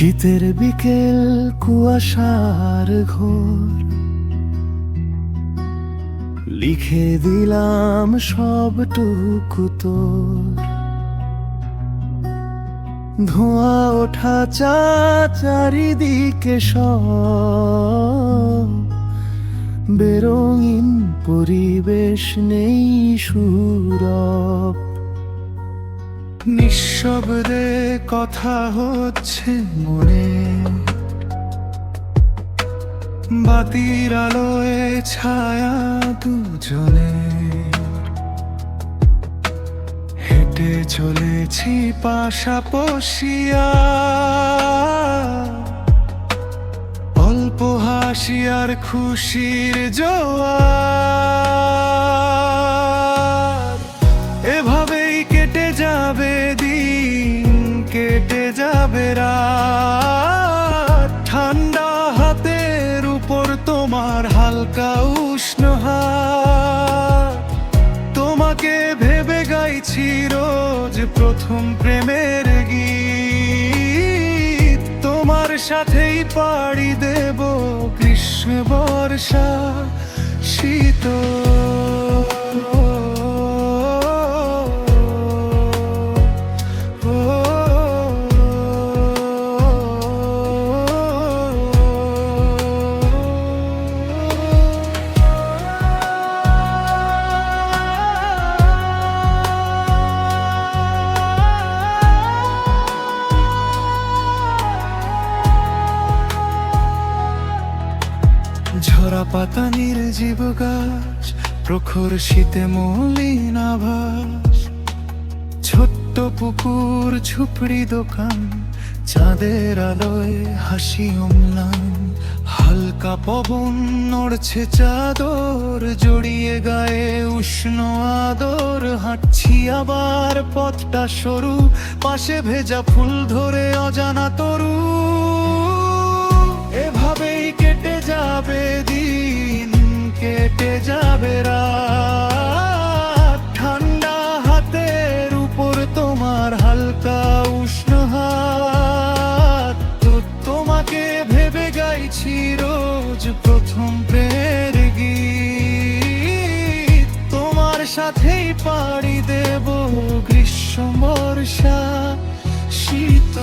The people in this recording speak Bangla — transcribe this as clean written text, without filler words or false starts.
শীতের বিকেল কুয়াশার ঘোর, লিখে দিলাম সবটুকু তোর। ধোঁয়া ওঠা চারিদিকে সব, বেরঙিন পরিবেশ নেই সুরব। নিঃশব্দে কথা হচ্ছে মনে, বাতির আলোয় ছায়া দুজনে। হেঁটে চলেছি পাশাপাশিয়া, অল্প হাসি আর খুশির জোয়ার। এভাবেই কেটে যাবে দিন, কেটে যাবে রাত। ঠান্ডা হাতের উপর তোমার হালকা উষ্ণ হাত। তোমাকে ভেবে গাইছি রোজ প্রথম প্রেমের গীত। তোমার সাথেই পাড়ি দেব গ্রীষ্ম বর্ষা শীত। ঝরা পাতা নির্জীব গাছ, প্রখর শীতে মলিন আভাস। ছোট্ট পুকুর, ঝুপড়ি দোকান, চাঁদের আলোয় হাসি অম্লান। হালকা পবন নড়ছে চাদর, জড়িয়ে গায়ে উষ্ণ আদর। হাঁটছি আবার পথটা সরু, পাশে ভেজা ফুল ধরে অজানা তরু। এভাবেই কেটে যাবে দিন, কেটে যাবে রাত। ঠান্ডা হাতের উপর তোমার হালকা উষ্ণ হাত। তো তোমাকে ভেবে গাইছি রোজ প্রথম প্রেমের গীত। তোমার সাথেই পাড়ি দেব গ্রীষ্ম বর্ষা শীত।